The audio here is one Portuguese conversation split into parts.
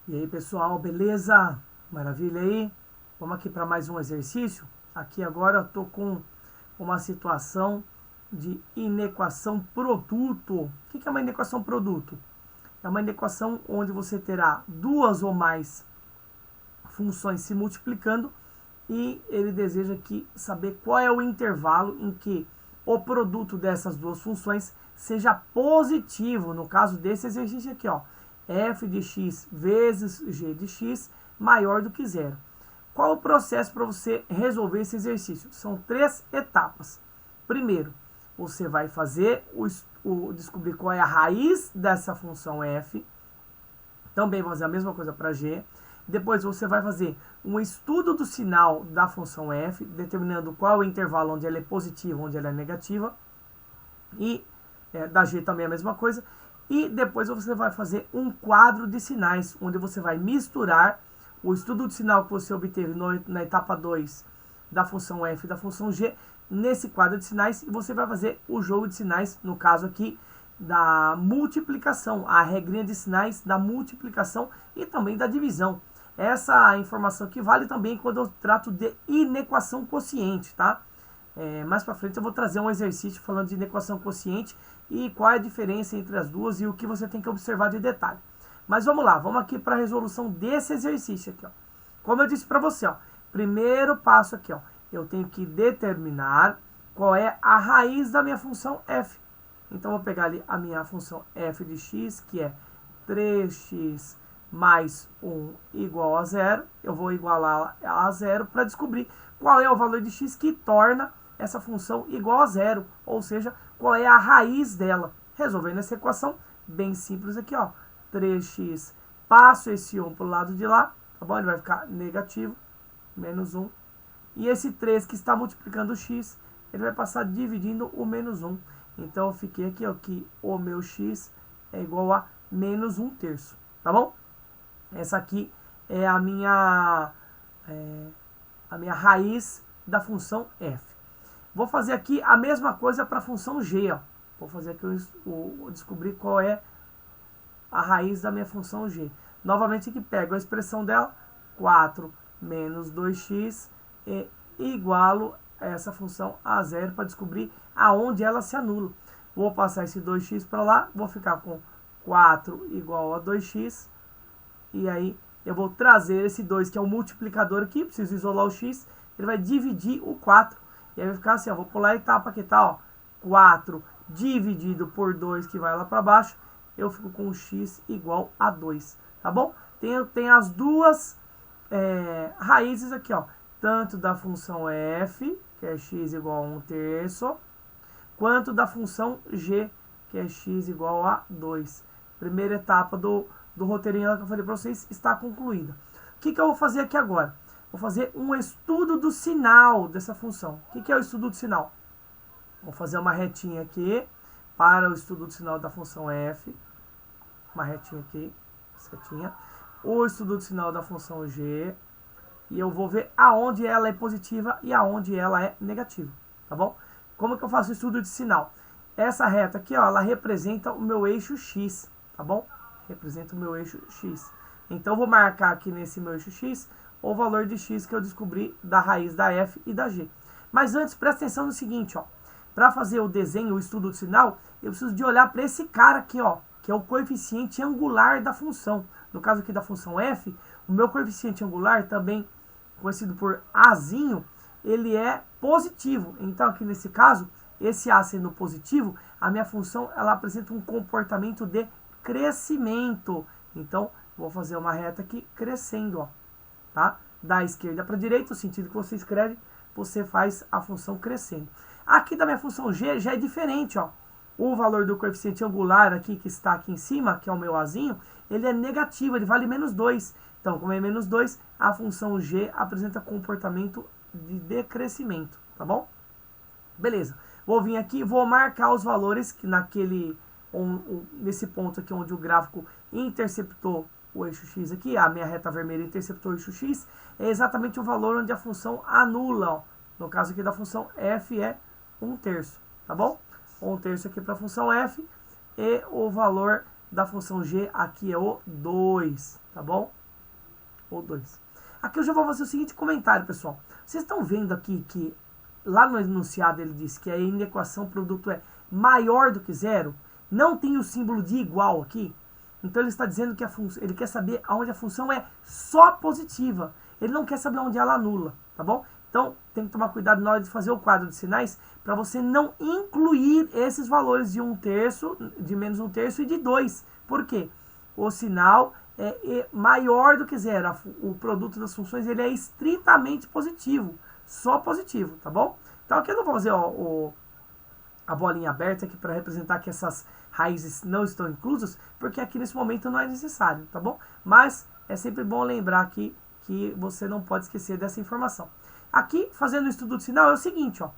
E aí, pessoal, beleza? Maravilha aí? Vamos aqui para mais um exercício. Aqui agora eu estou com uma situação de inequação produto. O que é uma inequação produto? É uma inequação onde você terá duas ou mais funções se multiplicando e ele deseja aqui saber qual é o intervalo em que o produto dessas duas funções seja positivo. No caso desse exercício aqui, ó, f de x vezes g de x maior do que zero. Qual o processo para você resolver esse exercício? São três etapas. Primeiro, você vai fazer descobrir qual é a raiz dessa função f. Também vamos fazer a mesma coisa para g. Depois você vai fazer um estudo do sinal da função f, determinando qual é o intervalo onde ela é positiva, onde ela é negativa. E da g também a mesma coisa. E depois você vai fazer um quadro de sinais, onde você vai misturar o estudo de sinal que você obteve na etapa 2 da função f e da função g nesse quadro de sinais, e você vai fazer o jogo de sinais, no caso aqui, da multiplicação, a regrinha de sinais da multiplicação e também da divisão. Essa informação que vale também quando eu trato de inequação quociente, tá? Mais para frente eu vou trazer um exercício falando de inequação quociente e qual é a diferença entre as duas e o que você tem que observar de detalhe. Mas vamos lá, vamos aqui para a resolução desse exercício aqui, ó. Como eu disse para você, ó, primeiro passo aqui, ó, eu tenho que determinar qual é a raiz da minha função f. Então, eu vou pegar ali a minha função f de x, que é 3x mais 1 igual a zero. Eu vou igualar a zero para descobrir qual é o valor de x que torna essa função igual a zero, ou seja, qual é a raiz dela. Resolvendo essa equação, bem simples aqui, ó, 3x, passo esse 1 para o lado de lá, tá bom? Ele vai ficar negativo, menos 1. E esse 3 que está multiplicando o x, ele vai passar dividindo o menos 1. Então, eu fiquei aqui, ó, que o meu x é igual a menos 1 terço, tá bom? Essa aqui é a minha raiz da função f. Vou fazer aqui a mesma coisa para a função g, ó. Vou fazer aqui descobrir qual é a raiz da minha função g. Novamente aqui pego a expressão dela, 4 menos 2x, e igualo essa função a zero para descobrir aonde ela se anula. Vou passar esse 2x para lá, vou ficar com 4 igual a 2x, e aí eu vou trazer esse 2, que é o multiplicador aqui, preciso isolar o x, ele vai dividir o 4, e aí vai ficar assim, ó, vou pular a etapa que tá, ó, 4 dividido por 2, que vai lá para baixo, eu fico com x igual a 2, tá bom? Tem as duas raízes aqui, ó, tanto da função f, que é x igual a 1 terço, quanto da função g, que é x igual a 2. Primeira etapa do roteirinho que eu falei para vocês está concluída. O que eu vou fazer aqui agora? Vou fazer um estudo do sinal dessa função. O que é o estudo do sinal? Vou fazer uma retinha aqui para o estudo do sinal da função f. Uma retinha aqui, setinha. O estudo do sinal da função g. E eu vou ver aonde ela é positiva e aonde ela é negativa, tá bom? Como que eu faço o estudo de sinal? Essa reta aqui, ó, ela representa o meu eixo x, tá bom? Representa o meu eixo x. Então, eu vou marcar aqui nesse meu eixo x o valor de x que eu descobri da raiz da f e da g. Mas antes, presta atenção no seguinte, ó. Para fazer o desenho, o estudo de sinal, eu preciso de olhar para esse cara aqui, ó, que é o coeficiente angular da função. No caso aqui da função f, o meu coeficiente angular, também conhecido por azinho, ele é positivo. Então, aqui nesse caso, esse a sendo positivo, a minha função ela apresenta um comportamento de crescimento. Então, vou fazer uma reta aqui crescendo, ó, tá? Da esquerda para a direita, o sentido que você escreve, você faz a função crescendo. Aqui da minha função g já é diferente, ó. O valor do coeficiente angular aqui, que está aqui em cima, que é o meu azinho, ele é negativo, ele vale menos 2. Então, como é menos 2, a função g apresenta comportamento de decrescimento, tá bom? Beleza. Vou vir aqui, vou marcar os valores que nesse ponto aqui onde o gráfico interceptou o eixo x aqui, a minha reta vermelha interceptou o eixo x, é exatamente o valor onde a função anula, ó. No caso aqui da função f é 1 terço, tá bom? 1 terço aqui para a função f, e o valor da função g aqui é o 2, tá bom? ou 2. Aqui eu já vou fazer o seguinte comentário, pessoal. Vocês estão vendo aqui que lá no enunciado ele diz que a inequação produto é maior do que zero? Não tem o símbolo de igual aqui. Então ele está dizendo que ele quer saber onde a função é só positiva. Ele não quer saber onde ela anula, tá bom? Então tem que tomar cuidado na hora de fazer o quadro de sinais para você não incluir esses valores de 1/3, de menos 1/3 e de 2. Por quê? O sinal é maior do que zero. O produto das funções ele é estritamente positivo, só positivo, tá bom? Então aqui eu não vou fazer a bolinha aberta aqui para representar que essas raízes não estão inclusas, porque aqui nesse momento não é necessário, tá bom? Mas é sempre bom lembrar aqui que você não pode esquecer dessa informação. Aqui, fazendo o estudo de sinal, é o seguinte, ó.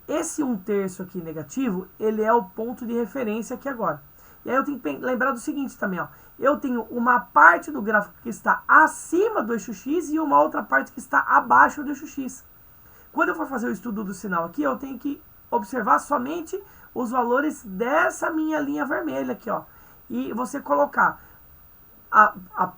Esse 1/3 aqui negativo, ele é o ponto de referência aqui agora. E aí eu tenho que lembrar do seguinte também, ó. Eu tenho uma parte do gráfico que está acima do eixo X e uma outra parte que está abaixo do eixo X. Quando eu for fazer o estudo do sinal aqui, eu tenho que observar somente os valores dessa minha linha vermelha aqui, ó. E você colocar,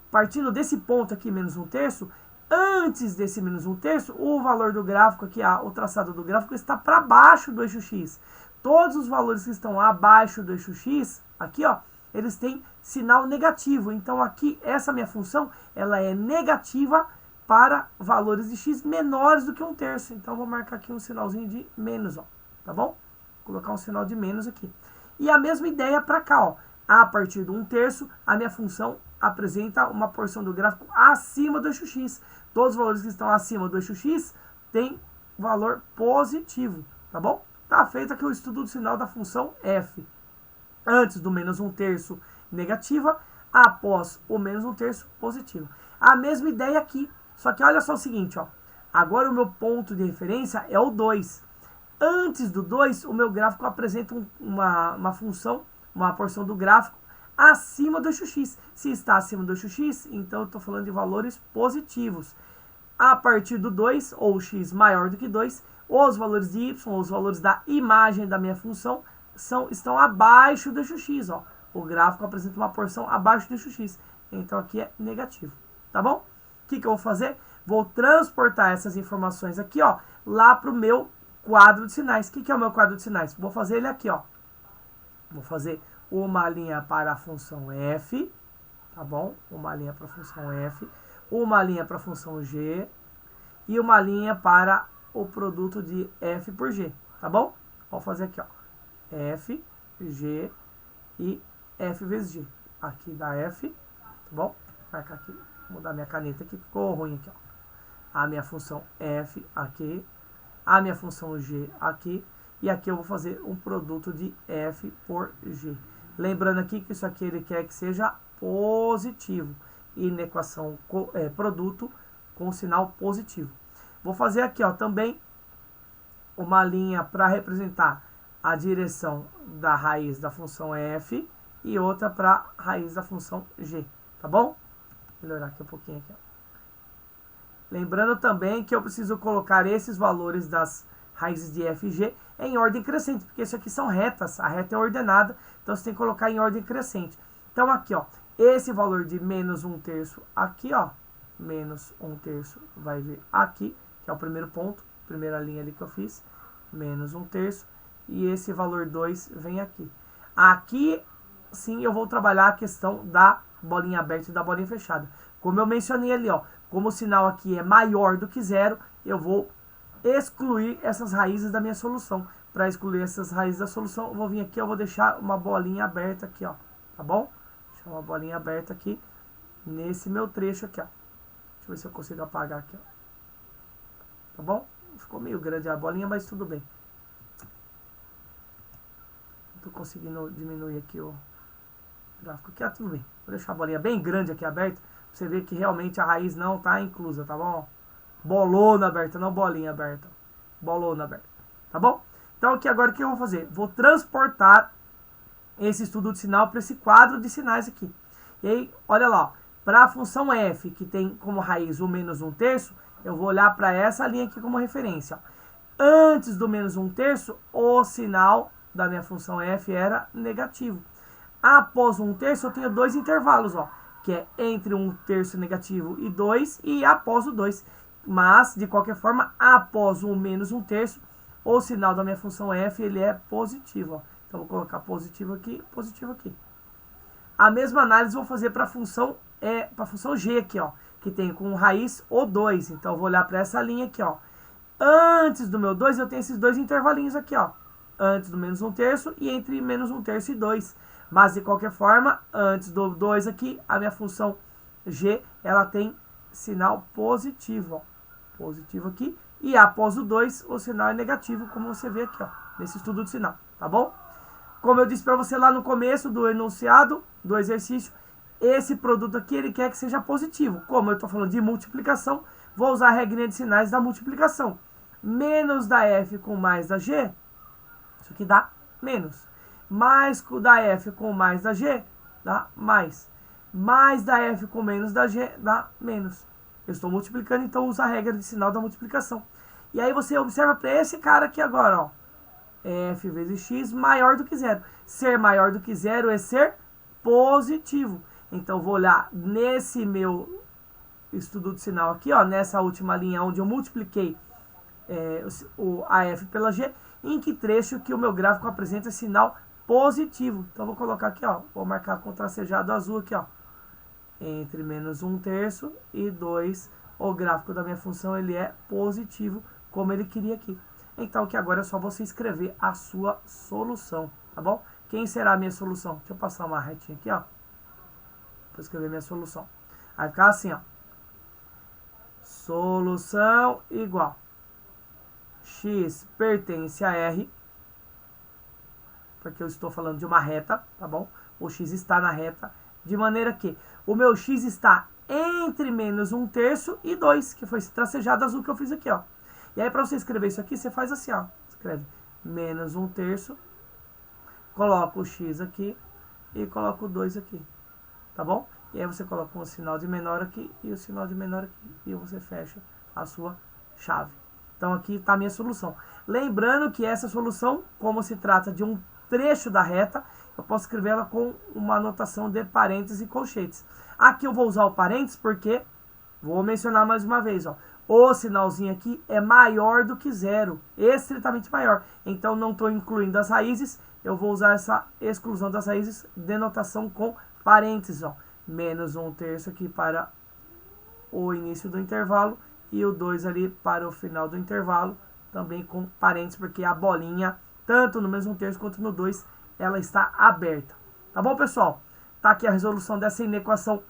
partindo desse ponto aqui, menos 1/3, antes desse menos 1/3, o valor do gráfico aqui, o traçado do gráfico está para baixo do eixo X. Todos os valores que estão abaixo do eixo X, aqui, ó, eles têm sinal negativo. Então aqui, essa minha função, ela é negativa para valores de X menores do que 1/3. Então vou marcar aqui um sinalzinho de menos, ó, tá bom? Vou colocar um sinal de menos aqui. E a mesma ideia para cá, ó. A partir do 1/3, a minha função apresenta uma porção do gráfico acima do eixo X. Todos os valores que estão acima do eixo X têm valor positivo, tá bom? Tá feito aqui o estudo do sinal da função f. Antes do menos 1/3 negativa, após o menos 1/3 positiva. A mesma ideia aqui, só que olha só o seguinte, ó. Agora o meu ponto de referência é o 2. Antes do 2, o meu gráfico apresenta uma função, uma porção do gráfico acima do eixo X. Se está acima do eixo X, então eu estou falando de valores positivos. A partir do 2, ou x maior do que 2, os valores de y, os valores da imagem da minha função, estão abaixo do eixo X. Ó. O gráfico apresenta uma porção abaixo do eixo X. Então aqui é negativo. Tá bom? O que eu vou fazer? Vou transportar essas informações aqui, ó, lá para o meu quadro de sinais. O que é o meu quadro de sinais? Vou fazer ele aqui, ó. Vou fazer uma linha para a função f, tá bom? Uma linha para a função f, uma linha para a função g e uma linha para o produto de f por g, tá bom? Vou fazer aqui, ó, f, g e f vezes g. Aqui dá f, tá bom? Vou marcar aqui, vou mudar minha caneta aqui, ficou ruim aqui, ó. A minha função f aqui, a minha função g aqui, e aqui eu vou fazer um produto de f por g. Lembrando aqui que isso aqui ele quer que seja positivo. E na equação produto com sinal positivo. Vou fazer aqui, ó, também uma linha para representar a direção da raiz da função f e outra para a raiz da função g. Tá bom? Vou melhorar aqui um pouquinho. Aqui, ó. Lembrando também que eu preciso colocar esses valores das raízes de f e g em ordem crescente, porque isso aqui são retas, a reta é ordenada, então você tem que colocar em ordem crescente. Então aqui, ó, esse valor de menos 1/3 aqui, ó, menos 1/3 vai vir aqui, que é o primeiro ponto, primeira linha ali que eu fiz, menos 1/3, e esse valor 2 vem aqui. Aqui, sim, eu vou trabalhar a questão da bolinha aberta e da bolinha fechada. Como eu mencionei ali, ó, como o sinal aqui é maior do que zero, eu vou excluir essas raízes da minha solução. Para excluir essas raízes da solução, eu vou vir aqui, eu vou deixar uma bolinha aberta aqui, ó, tá bom? Deixar uma bolinha aberta aqui, nesse meu trecho aqui, ó. Deixa eu ver se eu consigo apagar aqui, ó. Tá bom? Ficou meio grande a bolinha, mas tudo bem. Não tô conseguindo diminuir aqui o gráfico aqui, tudo bem. Vou deixar a bolinha bem grande aqui aberta, pra você ver que realmente a raiz não tá inclusa, tá bom? Bolona aberta, não bolinha aberta. Bolona aberta, tá bom? Então aqui agora o que eu vou fazer? Vou transportar esse estudo de sinal para esse quadro de sinais aqui. E aí, olha lá, para a função f, que tem como raiz o menos 1/3, eu vou olhar para essa linha aqui como referência. Ó. Antes do menos 1/3, o sinal da minha função f era negativo. Após 1/3, eu tenho dois intervalos, ó. que é entre 1/3 negativo e 2, e após o 2. Mas, de qualquer forma, após o menos 1/3, o sinal da minha função f ele é positivo. Ó. Então, vou colocar positivo aqui, positivo aqui. A mesma análise vou fazer para a função g aqui, ó, que tem com raiz O2. Então, eu vou olhar para essa linha aqui, ó. Antes do meu 2, eu tenho esses dois intervalinhos aqui, ó. Antes do menos 1/3 e entre menos 1/3 e 2. Mas, de qualquer forma, antes do 2 aqui, a minha função g, ela tem sinal positivo, ó. Positivo aqui. E após o 2, o sinal é negativo, como você vê aqui, ó, nesse estudo de sinal, tá bom? Como eu disse para você lá no começo do enunciado, do exercício, esse produto aqui, ele quer que seja positivo. Como eu estou falando de multiplicação, vou usar a regrinha de sinais da multiplicação. Menos da f com mais da g, isso aqui dá menos. Mais da f com mais da g, dá mais. Mais da f com menos da g, dá menos. Eu estou multiplicando, então uso a regra de sinal da multiplicação. E aí você observa para esse cara aqui agora, ó. F vezes x maior do que zero. Ser maior do que zero é ser positivo. Então, vou olhar nesse meu estudo de sinal aqui, ó, nessa última linha onde eu multipliquei a f pela g, em que trecho que o meu gráfico apresenta sinal positivo. Então, vou colocar aqui, ó, vou marcar com tracejado azul aqui, ó. Entre menos 1/3 e 2, o gráfico da minha função ele é positivo, como ele queria aqui. Então, que agora é só você escrever a sua solução, tá bom? Quem será a minha solução? Deixa eu passar uma retinha aqui, ó. Vou escrever minha solução. Vai ficar assim, ó. Solução igual. X pertence a R, porque eu estou falando de uma reta, tá bom? O X está na reta, de maneira que o meu X está entre menos 1/3 e 2, que foi esse tracejado azul que eu fiz aqui, ó. E aí, para você escrever isso aqui, você faz assim, ó. Escreve menos 1/3, coloca o x aqui e coloca o 2 aqui, tá bom? E aí você coloca um sinal de menor aqui e o sinal de menor aqui. E você fecha a sua chave. Então, aqui está a minha solução. Lembrando que essa solução, como se trata de um trecho da reta, eu posso escrever ela com uma anotação de parênteses e colchetes. Aqui eu vou usar o parênteses porque, vou mencionar mais uma vez, ó. O sinalzinho aqui é maior do que zero, estritamente maior. Então, não estou incluindo as raízes, eu vou usar essa exclusão das raízes, denotação com parênteses, ó. Menos 1/3 aqui para o início do intervalo e o 2 ali para o final do intervalo, também com parênteses, porque a bolinha, tanto no menos 1/3 quanto no 2, ela está aberta. Tá bom, pessoal? Tá aqui a resolução dessa inequação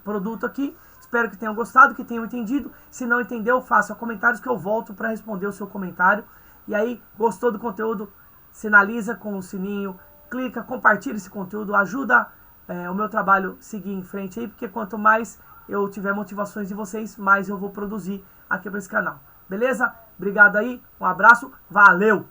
produto aqui. Espero que tenham gostado, que tenham entendido. Se não entendeu, faça comentários que eu volto para responder o seu comentário. E aí, gostou do conteúdo? Sinaliza com o sininho, clica, compartilha esse conteúdo, ajuda o meu trabalho a seguir em frente aí, porque quanto mais eu tiver motivações de vocês, mais eu vou produzir aqui para esse canal. Beleza? Obrigado aí, um abraço, valeu!